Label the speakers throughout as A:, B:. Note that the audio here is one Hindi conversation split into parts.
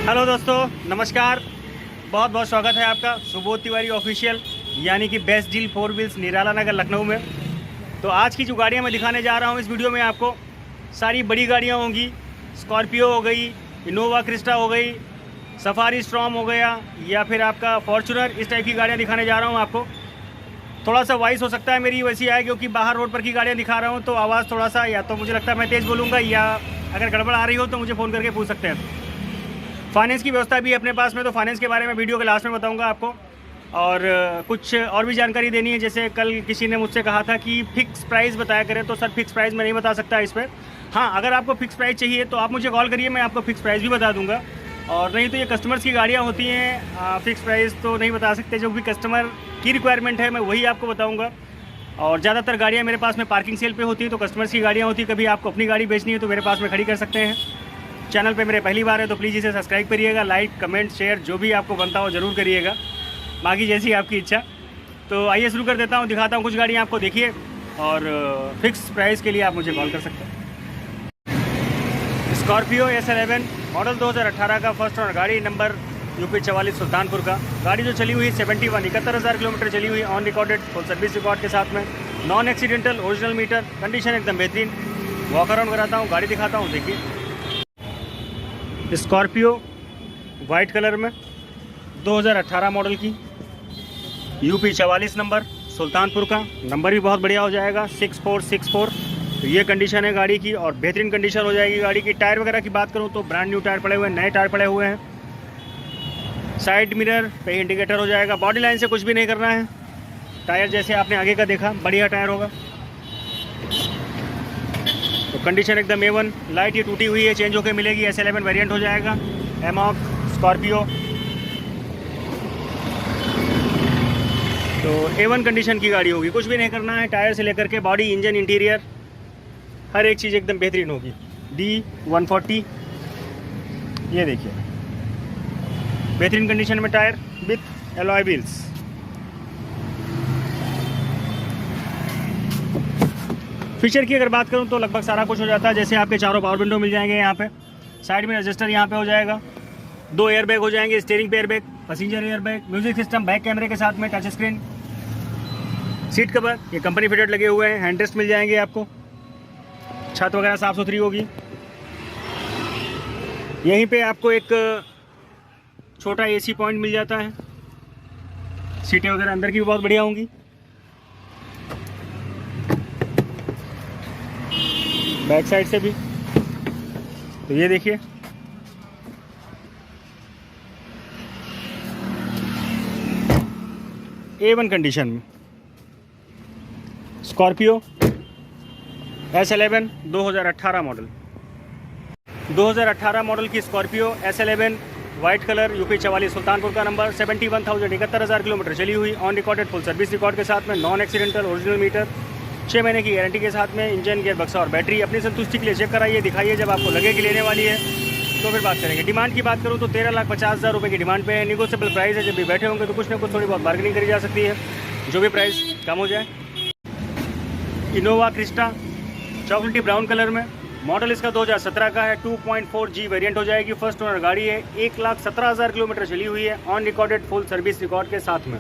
A: हेलो दोस्तों, नमस्कार। बहुत बहुत स्वागत है आपका सुबोध तिवारी ऑफिशियल यानी कि बेस्ट डील 4 व्हील्स निराला नगर लखनऊ में। तो आज की जो गाड़ियां मैं दिखाने जा रहा हूं इस वीडियो में आपको सारी बड़ी गाड़ियां होंगी। स्कॉर्पियो हो गई, इनोवा क्रिस्टा हो गई, सफारी स्ट्रॉम हो गया या फिर आपका फॉर्चूनर, इस टाइप की गाड़ियाँ दिखाने जा रहा हूँ आपको। थोड़ा सा वॉइस हो सकता है मेरी वैसी आए क्योंकि बाहर रोड पर की गाड़ियाँ दिखा रहा हूँ, तो आवाज़ थोड़ा सा या तो मुझे लगता है मैं तेज़ बोलूँगा या अगर गड़बड़ आ रही हो तो मुझे फ़ोन करके पूछ सकते हैं। फाइनेंस की व्यवस्था भी अपने पास में, तो फाइनेंस के बारे में वीडियो के लास्ट में बताऊंगा आपको। और कुछ और भी जानकारी देनी है। जैसे कल किसी ने मुझसे कहा था कि फ़िक्स प्राइस बताया करें, तो सर फिक्स प्राइस मैं नहीं बता सकता इस पर। हाँ, अगर आपको फ़िक्स प्राइस चाहिए तो आप मुझे कॉल करिए, मैं आपको फ़िक्स प्राइस भी बता दूंगा। और नहीं तो ये कस्टमर्स की गाड़ियाँ होती हैं, फ़िक्स प्राइस तो नहीं बता सकते। जो भी कस्टमर की रिक्वायरमेंट है मैं वही आपको बताऊँगा। और ज़्यादातर गाड़ियाँ मेरे पास में पार्किंग सेल पे होती हैं, तो कस्टमर्स की गाड़ियाँ होती हैं। कभी आपको अपनी गाड़ी बेचनी है तो मेरे पास में खड़ी कर सकते हैं। चैनल पे मेरे पहली बार है तो प्लीज़ इसे सब्सक्राइब करिएगा, लाइक कमेंट शेयर जो भी आपको बनता हो ज़रूर करिएगा, बाकी जैसी आपकी इच्छा। तो आइए शुरू कर देता हूँ, दिखाता हूँ कुछ गाड़ियाँ आपको, देखिए। और फिक्स प्राइस के लिए आप मुझे कॉल कर सकते हैं। स्कॉर्पियो S11 मॉडल 2018 का फर्स्ट ओनर गाड़ी, नंबर यूपी 44 सुल्तानपुर का। गाड़ी जो चली हुई 71,000 किलोमीटर चली हुई, on recorded, full service record के साथ में, non accidental, original meter, condition एकदम बेहतरीन। वॉक अराउंड कराता हूँ, गाड़ी दिखाता हूँ, देखिए। स्कॉर्पियो वाइट कलर में 2018 मॉडल की, यूपी 44 नंबर, सुल्तानपुर का। नंबर भी बहुत बढ़िया हो जाएगा, 6464। तो ये कंडीशन है गाड़ी की और बेहतरीन कंडीशन हो जाएगी गाड़ी की। टायर वगैरह की बात करूं तो ब्रांड न्यू टायर पड़े हुए हैं, नए टायर पड़े हुए हैं। साइड मिरर पे इंडिकेटर हो जाएगा। बॉडी लाइन से कुछ भी नहीं करना है। टायर जैसे आपने आगे का देखा, बढ़िया टायर होगा। तो कंडीशन एकदम A1। लाइट ये टूटी हुई है, चेंज होकर मिलेगी। S11 वेरिएंट हो जाएगा, एमॉक स्कॉर्पियो। तो A1 कंडीशन की गाड़ी होगी, कुछ भी नहीं करना है। टायर से लेकर के बॉडी, इंजन, इंटीरियर, हर एक चीज़ एकदम बेहतरीन होगी। D140 ये देखिए, बेहतरीन कंडीशन में tyre with alloy wheels. Feature की अगर बात करूं तो लगभग सारा कुछ हो जाता है। जैसे आपके चारों पावर विंडो मिल जाएंगे यहाँ पे, साइड में रजिस्टर यहाँ पे हो जाएगा, 2 एयरबैग हो जाएंगे, स्टीयरिंग पे airbag, passenger airbag, music system, back कैमरे के साथ में, टच स्क्रीन, सीट कवर ये कंपनी फिटेड लगे हुए हैं, हैंड रेस्ट मिल जाएंगे आपको, छत वगैरह साफ़ सुथरी होगी। यहीं पर आपको एक छोटा AC पॉइंट मिल जाता है। सीटें वगैरह अंदर की भी बहुत बढ़िया होंगी। बैक साइड से भी तो ये देखिए, A1 कंडीशन में स्कॉर्पियो S11 2018 मॉडल। 2018 मॉडल की Scorpio S11 white colour, UP 44 Sultanpur का नंबर, 71,000 किलोमीटर चली हुई, on recorded, full service record के साथ में, नॉन एक्सीडेंटल, ओरिजिनल मीटर, 6 महीने की गारंटी के साथ में, इंजन, गियर बक्सा और बैटरी। अपनी संतुष्टि के लिए चेक कराइए, दिखाइए। जब आपको लगे कि लेने वाली है तो फिर बात करेंगे। डिमांड की बात करूँ तो 13,50,000 रुपये की डिमांड पे है। निगोशिएबल प्राइस है, जब भी बैठे होंगे तो कुछ ना कुछ थोड़ी बहुत बार्गेनिंग करी जा सकती है, जो भी प्राइस कम हो जाए। इनोवा क्रिस्टा चॉकलेटी ब्राउन कलर में, मॉडल इसका 2017 का है, 2.4G वेरिएंट हो जाएगी। फर्स्ट ओनर गाड़ी है, 1,17,000 किलोमीटर चली हुई है, on recorded, full service record के साथ में।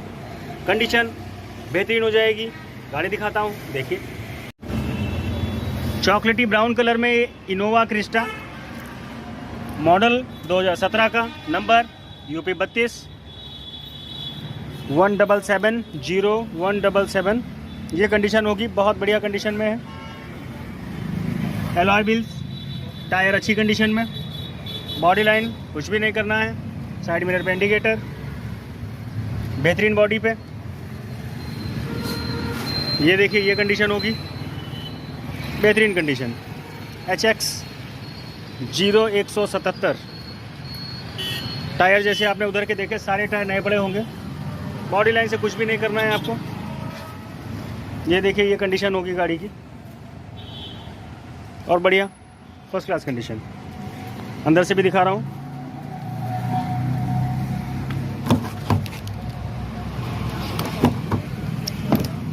A: कंडीशन बेहतरीन हो जाएगी। गाड़ी दिखाता हूँ, देखिए। चॉकलेटी ब्राउन कलर में इनोवा क्रिस्टा, मॉडल 2017 का, नंबर यूपी 32 1770177। ये कंडीशन होगी, बहुत बढ़िया कंडीशन में है। एलॉय व्हील्स, टायर अच्छी कंडीशन में, बॉडी लाइन कुछ भी नहीं करना है। साइड मिरर पे इंडिकेटर, बेहतरीन बॉडी पे, ये देखिए ये कंडीशन होगी, बेहतरीन कंडीशन। HX 0177। टायर जैसे आपने उधर के देखे, सारे टायर नए पड़े होंगे। बॉडी लाइन से कुछ भी नहीं करना है आपको। ये देखिए ये कंडीशन होगी गाड़ी की, और बढ़िया फर्स्ट क्लास कंडीशन। अंदर से भी दिखा रहा हूँ।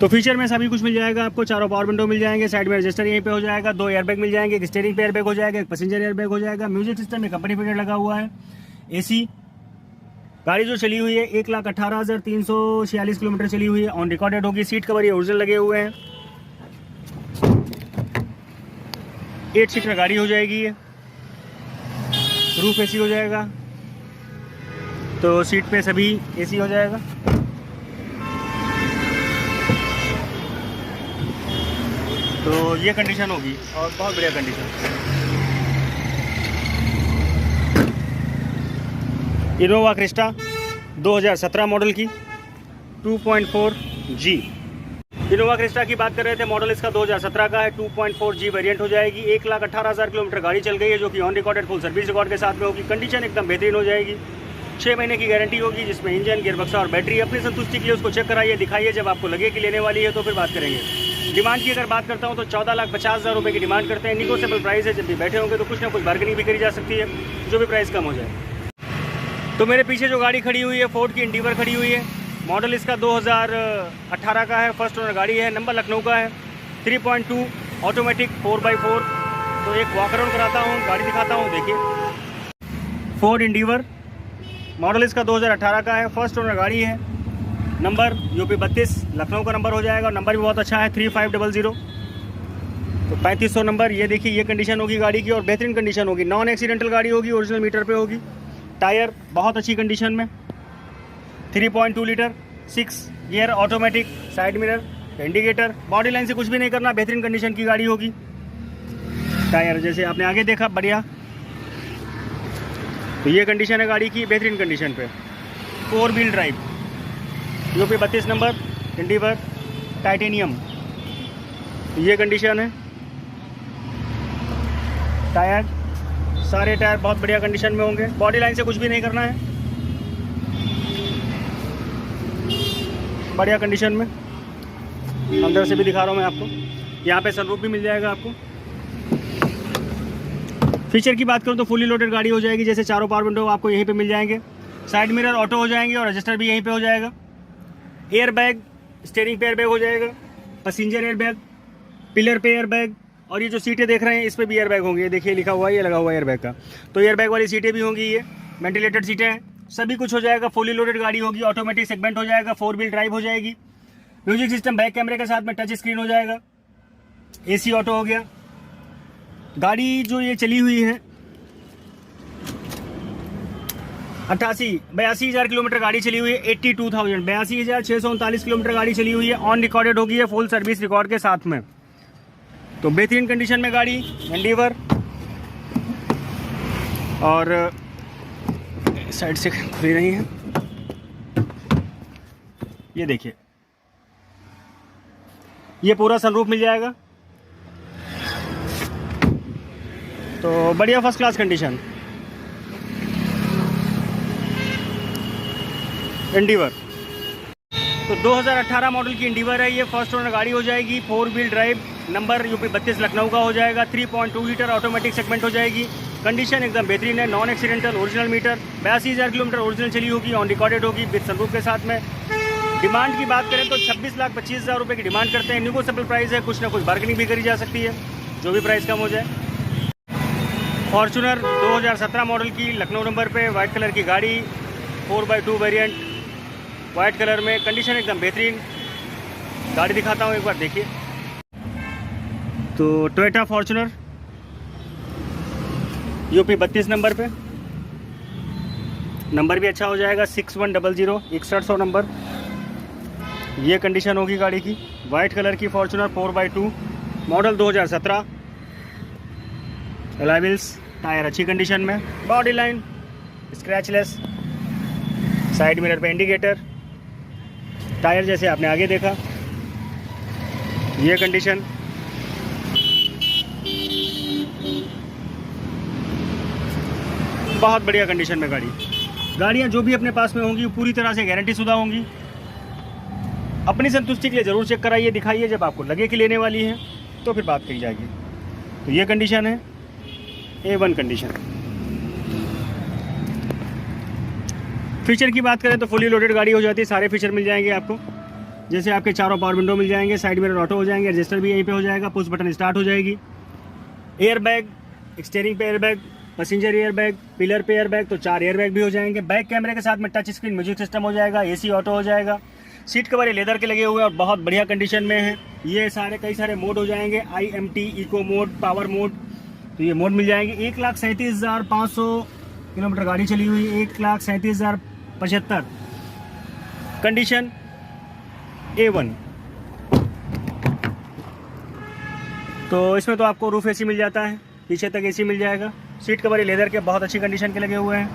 A: तो फीचर में सभी कुछ मिल जाएगा आपको। चारों पावर विंडो मिल जाएंगे, साइड में रजिस्टर यहीं पे हो जाएगा, 2 एयरबैग मिल जाएंगे, एक स्टीयरिंग पे एयरबैग हो जाएगा, एक पैसेंजर एयरबैग हो जाएगा, म्यूजिक सिस्टम में कंपनी फिटेड लगा हुआ है, एसी। गाड़ी जो चली हुई है 1,18,346 किलोमीटर चली हुई है, ऑन रिकॉर्डेड होगी। सीट कवर ये ओरिजिनल लगे हुए हैं। 8 सीटर गाड़ी हो जाएगी ये। रूफ एसी हो जाएगा, तो सीट पे सभी एसी हो जाएगा। तो ये कंडीशन होगी और बहुत बढ़िया कंडीशन। इनोवा क्रिस्टा 2017 मॉडल की 2.4G। इनोवा क्रिस्टा की बात कर रहे थे, मॉडल इसका 2017 का है, 2.4G वेरिएंट हो जाएगी। 1,18,000 किलोमीटर गाड़ी चल गई है, जो कि on recorded full service record के साथ में होगी। कंडीशन एकदम बेहतरीन हो जाएगी। 6 महीने की गारंटी होगी, जिसमें इंजन, गियरबॉक्स और बैटरी। अपनी संतुष्टि के लिए उसको चेक कराइए, दिखाइए। जब आपको लगे कि लेने वाली है तो फिर बात करेंगे। डिमांड की अगर बात करता हूँ तो 14,50,000 रुपये की डिमांड करते हैं। निगोशिएबल प्राइस है, जब भी बैठे होंगे तो कुछ ना कुछ बार्गेनिंग भी करी जा सकती है, जो भी प्राइस कम हो जाए। तो मेरे पीछे जो गाड़ी खड़ी हुई है, फोर्ड की इंडिवर खड़ी हुई है। मॉडल इसका 2018 का है, फर्स्ट ओनर गाड़ी है, नंबर लखनऊ का है, 3.2 ऑटोमेटिक 4x4। तो एक वॉक अराउंड कराता हूँ, गाड़ी दिखाता हूँ। देखिए, फोर्ड इंडिवर, मॉडल इसका 2018 का है, फर्स्ट ओनर गाड़ी है। नंबर यूपी 32 लखनऊ का नंबर हो जाएगा। नंबर भी बहुत अच्छा है, 3500। तो 3500 नंबर। ये देखिए, ये कंडीशन होगी गाड़ी की और बेहतरीन कंडीशन होगी। नॉन एक्सीडेंटल गाड़ी होगी, ओरिजिनल मीटर पे होगी। टायर बहुत अच्छी कंडीशन में, 3.2 litre, 6 gear automatic, side mirror, indicator. Body line से कुछ भी नहीं करना, बेहतरीन कंडीशन की गाड़ी होगी। टायर जैसे आपने आगे देखा, बढ़िया। तो ये कंडीशन है गाड़ी की, बेहतरीन कंडीशन पे। 4 wheel drive, UP 32 number, Endeavour, titanium. ये कंडीशन है। टायर, सारे टायर बहुत बढ़िया कंडीशन में होंगे। बॉडी लाइन से कुछ भी नहीं करना है, बढ़िया कंडीशन में। अंदर से भी दिखा रहा हूँ मैं आपको। यहाँ पे सनरूफ भी मिल जाएगा आपको। फीचर की बात करूँ तो फुली लोडेड गाड़ी हो जाएगी। जैसे चारों पावर विंडो आपको यहीं पे मिल जाएंगे, साइड मिरर ऑटो हो जाएंगे और रजिस्टर भी यहीं पे हो जाएगा। एयर बैग, स्टीयरिंग पे एयर बैग हो जाएगा, पैसेंजर एयर बैग, पिलर पे एयर बैग। और ये जो सीटें देख रहे हैं, इस पर भी एयर बैग होंगे। ये देखिए लिखा हुआ है, ये लगा हुआ है एयर बैग का। तो एयर बैग वाली सीटें भी होंगी। ये वेंटिलेटेड सीटें हैं, सभी कुछ हो जाएगा। फुली लोडेड गाड़ी होगी, ऑटोमेटिक सेगमेंट हो जाएगा, 4 व्हील ड्राइव हो जाएगी। म्यूजिक सिस्टम बैक कैमरे के साथ में, टच स्क्रीन हो जाएगा, एसी ऑटो हो गया। गाड़ी जो ये चली हुई है 82,000 किलोमीटर गाड़ी चली हुई है। 82,639 किलोमीटर गाड़ी चली हुई है। ऑन रिकॉर्डेड होगी है, फुल सर्विस रिकॉर्ड के साथ में। तो बेहतरीन कंडीशन में गाड़ी एंडीवर। और साइड से खुली नहीं है, ये देखिए, ये पूरा सनरूफ मिल जाएगा। तो बढ़िया फर्स्ट क्लास कंडीशन इंडिवर। तो 2018 मॉडल की इंडिवर है ये, फर्स्ट ओनर गाड़ी हो जाएगी। 4 wheel drive, number UP 32 Lucknow का हो जाएगा। 3.2 लीटर ऑटोमेटिक सेगमेंट हो जाएगी। कंडीशन एकदम बेहतरीन है, non accidental, original meter. 82,000 kilometre original चली होगी, ऑन रिकॉर्डेड होगी विद सनरूफ के साथ में। डिमांड की बात करें तो 26,25,000 रुपये की डिमांड करते हैं। निगोशिएबल प्राइस है, कुछ ना कुछ बार्गेनिंग भी करी जा सकती है, जो भी प्राइस कम हो जाए। फॉर्चूनर 2017 मॉडल की, लखनऊ नंबर पे, वाइट कलर की गाड़ी, 4x2 वेरिएंट, वाइट कलर में। कंडीशन एकदम बेहतरीन। गाड़ी दिखाता हूँ एक बार, देखिए। तो टोयोटा फॉर्चूनर यूपी 32 नंबर पे, नंबर भी अच्छा हो जाएगा, 6100, 6100 नंबर। ये कंडीशन होगी गाड़ी की। वाइट कलर की Fortuner 4x2, model 2017। Alloy wheels, tyre अच्छी कंडीशन में, body line scratchless, side mirror पे इंडिकेटर, टायर जैसे आपने आगे देखा। ये कंडीशन। बहुत बढ़िया कंडीशन में गाड़ियाँ जो भी अपने पास में होंगी पूरी तरह से गारंटी शुदा होंगी। अपनी संतुष्टि के लिए ज़रूर चेक कराइए, दिखाइए। जब आपको लगे कि लेने वाली है तो फिर बात करी जाएगी। तो ये कंडीशन है, A1 कंडीशन। फीचर की बात करें तो फुली लोडेड गाड़ी हो जाती है, सारे फीचर मिल जाएंगे आपको। जैसे आपके चारों पावर विंडो मिल जाएंगे, साइड मिरर ऑटो हो जाएंगे, रजिस्टर भी यहीं पे हो जाएगा, पुश बटन स्टार्ट हो जाएगी, एयर बैग, स्टीयरिंग पे air bag, passenger air bag, pillar पे एयर बैग, तो 4 एयर बैग भी हो जाएंगे। बैक कैमरे के साथ में टच स्क्रीन म्यूजिक सिस्टम हो जाएगा, एसी ऑटो हो जाएगा। सीट कवर ये लेदर के लगे हुए हैं और बहुत बढ़िया कंडीशन में है। ये सारे कई सारे मोड हो जाएंगे, IMT, eco mode, power mode, तो ये मोड मिल जाएंगे। 1,37,500 किलोमीटर गाड़ी चली हुई, 1,37,075, कंडीशन A1। तो इसमें तो आपको रूफ AC मिल जाता है, पीछे तक AC मिल जाएगा। सीट कवर ये लेदर के बहुत अच्छी कंडीशन के लगे हुए हैं।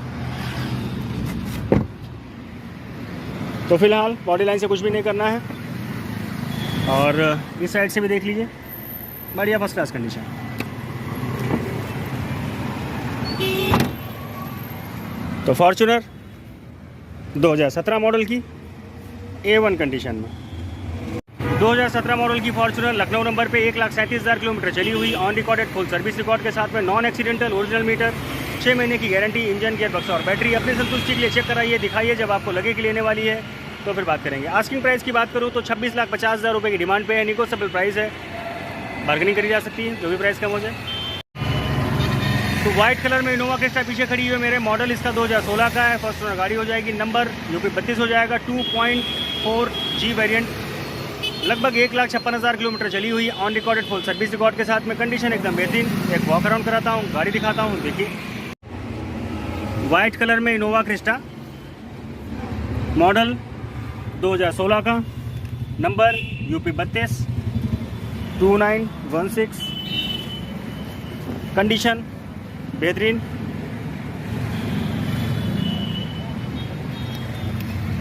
A: तो फिलहाल बॉडी लाइन से कुछ भी नहीं करना है, और इस साइड से भी देख लीजिए, बढ़िया फर्स्ट क्लास कंडीशन। तो फॉर्च्यूनर 2017 मॉडल की A1 कंडीशन में, 2017 मॉडल की फॉर्च्यूनर लखनऊ नंबर पे 1,37,000 किलोमीटर चली हुई, on recorded full service record के साथ में, नॉन एक्सीडेंटल, ओरिजिनल मीटर, 6 महीने की गारंटी, इंजन, गियरबॉक्स और बैटरी। अपनी संतुष्टि के लिए चेक कराइए, दिखाइए, जब आपको लगे कि लेने वाली है तो फिर बात करेंगे। आस्किंग प्राइस की बात करूँ तो 26,50,000 रुपये की डिमांड पे है। निगोशिएबल प्राइस है, बार्गेनिंग करी जा सकती है, जो भी प्राइस कम हो जाए। तो व्हाइट कलर में इनोवा क्रिस्टा पीछे खड़ी हुई है मेरे। मॉडल इसका 2016 का है, फर्स्ट ओनर गाड़ी हो जाएगी। नंबर UP 32 हो जाएगा, 2.4G वेरिएंट, लगभग 1,56,000 किलोमीटर चली हुई, on recorded full service record के साथ में, कंडीशन एकदम बेहतरीन। एक वॉक अराउंड कराता हूँ, गाड़ी दिखाता हूँ, देखिए। वाइट कलर में इनोवा क्रिस्टा, मॉडल 2016 का, नंबर UP 32 2916, कंडीशन बेहतरीन।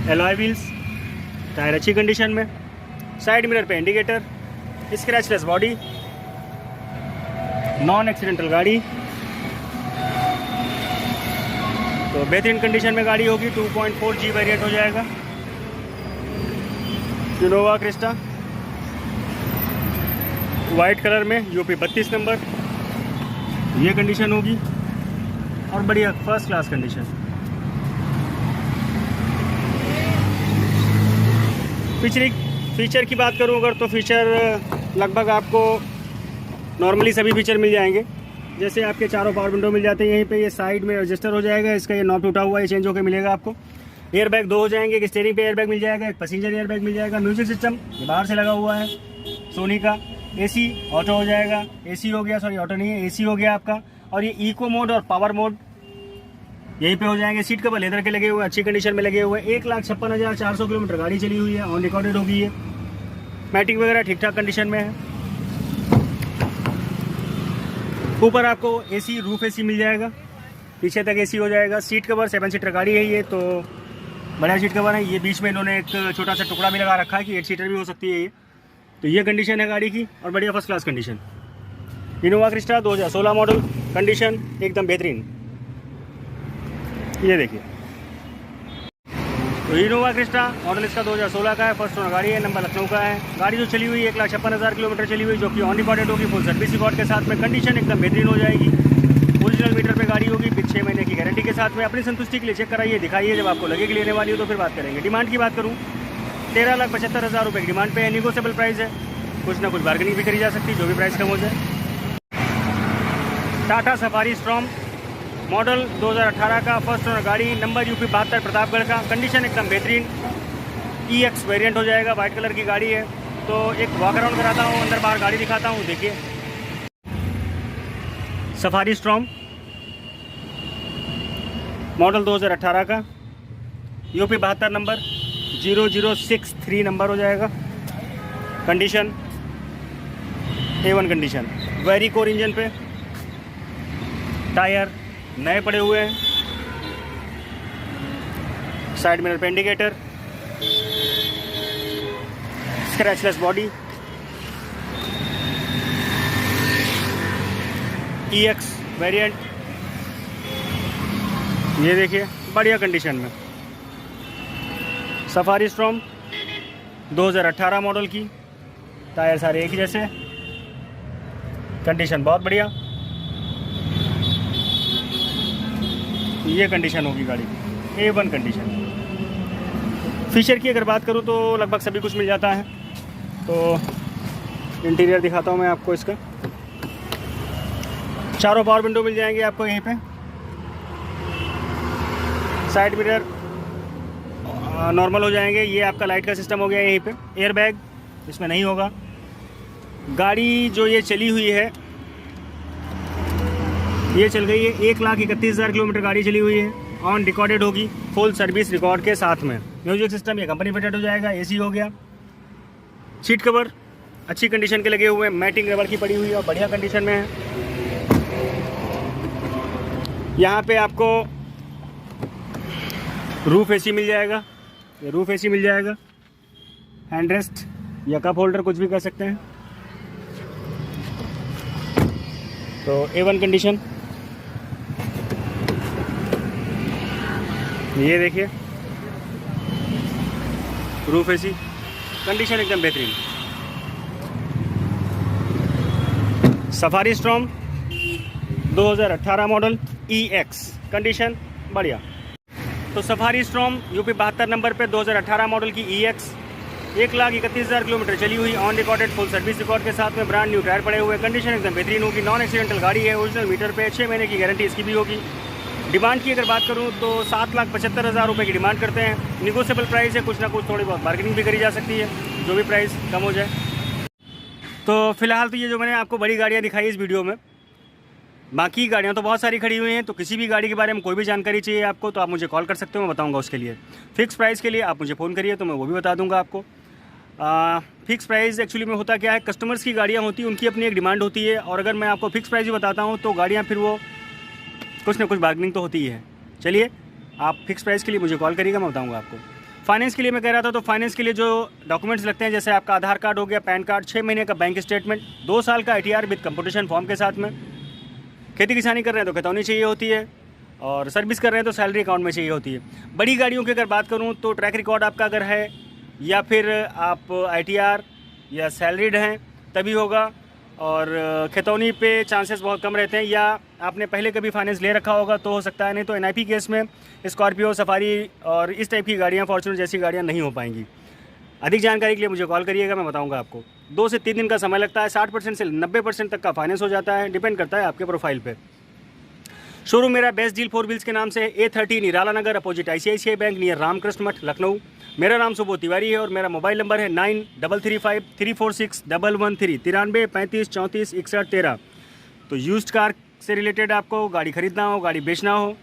A: एलॉय व्हील्स, टायर अच्छी कंडीशन में, साइड मिरर पे indicator, scratchless body, non accidental गाड़ी, तो बेहतरीन कंडीशन में गाड़ी होगी। 2.4G वेरिएंट हो जाएगा इनोवा क्रिस्टा, वाइट कलर में, UP 32 नंबर, ये कंडीशन होगी, और बढ़िया फर्स्ट क्लास कंडीशन। फीचर की बात करूं अगर, तो फीचर लगभग आपको नॉर्मली सभी फीचर मिल जाएंगे। जैसे आपके चारों पावर विंडो मिल जाते हैं, यहीं पे ये साइड में रजिस्टर हो जाएगा, इसका ये नॉब टूटा हुआ है, चेंज होकर मिलेगा आपको। एयर बैग 2 हो जाएंगे, एक स्टीयरिंग पे एयर बैग मिल जाएगा, एक पैसेंजर एयर बैग मिल जाएगा। म्यूजिक सिस्टम ये बाहर से लगा हुआ है सोनी का। AC ऑटो हो जाएगा, AC हो गया, सॉरी ऑटो नहीं है, AC हो गया आपका। और ये इको मोड और पावर मोड यहीं पे हो जाएंगे। सीट कवर लेदर के लगे हुए हैं, अच्छी कंडीशन में लगे हुए हैं। 1,56,400 किलोमीटर गाड़ी चली हुई है, ऑन रिकॉर्डेड होगी है। मैटिंग वगैरह ठीक ठाक कंडीशन में है। ऊपर आपको AC, रूफ AC मिल जाएगा, पीछे तक AC हो जाएगा। सीट कवर 7 सीटर गाड़ी है ये, तो बढ़िया सीट कवर है। ये बीच में इन्होंने एक छोटा सा टुकड़ा भी लगा रखा है कि 8 सीटर भी हो सकती है ये। तो ये कंडीशन है गाड़ी की, और बढ़िया first class condition. Innova Crysta 2016 model, condition एकदम बेहतरीन, ये देखिए। तो इनोवा क्रिस्टा मॉडल इसका 2016 का है, फर्स्ट ओनर गाड़ी है, नंबर लखनऊ का है। गाड़ी जो चली हुई 1,56,000 किलोमीटर चली हुई, जो कि ऑन रिकॉर्डेड होगी, फुल सर्विस रिकॉर्ड के साथ में, कंडीशन एकदम बेहतरीन हो जाएगी। ओरिजिनल मीटर पे गाड़ी होगी, 6 महीने की गारंटी के साथ में। अपनी संतुष्टि के लिए चेक कराइए, दिखाइए, जब आपको लगे कि लेने वाली हो तो फिर बात करेंगे। डिमांड की बात करूँ 13,75,000 रुपये की डिमांड पे है। निगोशिएबल प्राइस है, कुछ ना कुछ बार्गेनिंग भी करी जा सकती है, जो भी प्राइस कम हो जाए। टाटा सफारी स्ट्रॉम मॉडल 2018 का, फर्स्ट ओनर गाड़ी, नंबर UP 72 प्रतापगढ़ का, कंडीशन एकदम बेहतरीन। EX वेरिएंट हो जाएगा, वाइट कलर की गाड़ी है। तो एक वॉक अराउंड कराता हूँ, अंदर बाहर गाड़ी दिखाता हूँ, देखिए। सफारी स्ट्रॉम मॉडल 2018 का, UP 72 नंबर, 0063 नंबर हो जाएगा। Condition A1 condition, very core engine पे, टायर नए पड़े हुए हैं, साइड मिरर पे indicator, scratchless body, EX variant, ये देखिए बढ़िया कंडीशन में। सफारी स्ट्रॉम 2018 मॉडल की, टायर सारे एक ही जैसे, कंडीशन बहुत बढ़िया। ये कंडीशन होगी गाड़ी की, A1 कंडीशन। फीचर की अगर बात करूँ तो लगभग सभी कुछ मिल जाता है। तो इंटीरियर दिखाता हूँ मैं आपको इसका। चारों पावर विंडो मिल जाएंगे आपको यहीं पे, साइड मिरर नॉर्मल हो जाएंगे। ये आपका लाइट का सिस्टम हो गया यहीं पे। एयर बैग इसमें नहीं होगा। गाड़ी जो ये चली हुई है, ये चल गई है 1,31,000 किलोमीटर गाड़ी चली हुई है। ऑन रिकॉर्डेड होगी, फुल सर्विस रिकॉर्ड के साथ में। म्यूजिक सिस्टम ये कंपनी फिटेड हो जाएगा। एसी हो गया। सीट कवर अच्छी कंडीशन के लगे हुए हैं, मैटिंग रबर की पड़ी हुई है और बढ़िया कंडीशन में है। यहाँ पे आपको रूफ एसी मिल जाएगा, ये रूफ एसी मिल जाएगा। हैंड रेस्ट या कप होल्डर कुछ भी कर सकते हैं। तो A1 कंडीशन, ये देखिए रूफ एसी कंडीशन एकदम बेहतरीन। Safari storm 2018 model EX condition बढ़िया। तो सफारी स्टॉर्म यूपी 72 नंबर पे 2018 मॉडल की EX 1,31,000 किलोमीटर चली हुई, on recorded full service record के साथ में। ब्रांड न्यू टायर पड़े हुए, कंडीशन एकदम बेहतरीन होगी। नॉन एक्सीडेंटल गाड़ी है, ओरिजिनल मीटर पे, 6 महीने की गारंटी इसकी भी होगी। डिमांड की अगर बात करूं तो 7,75,000 रुपये की डिमांड करते हैं। निगोशिएबल प्राइस है, कुछ ना कुछ थोड़ी बहुत बार्गेनिंग भी करी जा सकती है, जो भी प्राइस कम हो जाए। तो फिलहाल तो ये जो मैंने आपको बड़ी गाड़ियाँ दिखाई इस वीडियो में, बाकी गाड़ियाँ तो बहुत सारी खड़ी हुई हैं। तो किसी भी गाड़ी के बारे में कोई भी जानकारी चाहिए आपको तो आप मुझे कॉल कर सकते हो, मैं बताऊँगा उसके लिए। फिक्स प्राइस के लिए आप मुझे फ़ोन करिए तो मैं वो भी बता दूँगा आपको। फिक्स प्राइस एक्चुअली में होता क्या है, कस्टमर्स की गाड़ियाँ होती हैं, उनकी अपनी एक डिमांड होती है। और अगर मैं आपको फिक्स प्राइस भी बताता हूँ तो गाड़ियाँ फिर वो कुछ ना कुछ बार्गेनिंग तो होती ही है। चलिए, आप फिक्स प्राइस के लिए मुझे कॉल करिएगा, मैं बताऊँगा आपको। फाइनेंस के लिए मैं कह रहा था, तो फाइनेंस के लिए जो डॉक्यूमेंट्स लगते हैं, जैसे आपका आधार कार्ड हो गया, पैन कार्ड, 6 महीने का बैंक स्टेटमेंट, 2 साल का ITR विद कंपटीशन फॉर्म के साथ में। खेती किसानी कर रहे हैं तो खतौनी चाहिए होती है, और सर्विस कर रहे हैं तो सैलरी अकाउंट में चाहिए होती है। बड़ी गाड़ियों की अगर बात करूँ तो ट्रैक रिकॉर्ड आपका अगर है, या फिर आप ITR या सैलरीड हैं तभी होगा। और खतौनी पे चांसेस बहुत कम रहते हैं, या आपने पहले कभी फाइनेंस ले रखा होगा तो हो सकता है, नहीं तो NIP केस में स्कॉर्पियो, सफारी और इस टाइप की गाड़ियाँ, फॉर्च्यूनर जैसी गाड़ियाँ नहीं हो पाएंगी। अधिक जानकारी के लिए मुझे कॉल करिएगा, मैं बताऊंगा आपको। 2 से 3 दिन का समय लगता है। 60% से 90% तक का फाइनेंस हो जाता है, डिपेंड करता है आपके प्रोफाइल पे। शोरूम मेरा बेस्ट डील 4 व्हील्स के नाम से है, A30 Nirala Nagar, opposite ICICI bank, near Ramakrishna Math, Lucknow. मेरा नाम सुबोध तिवारी है और मेरा मोबाइल नंबर है 9335346113 93 35 34 61 13। तो यूज्ड कार से रिलेटेड आपको गाड़ी खरीदना हो, गाड़ी बेचना हो,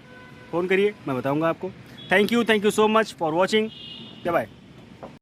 A: फ़ोन करिए, मैं बताऊंगा आपको। Thank you so much for watching. Bye.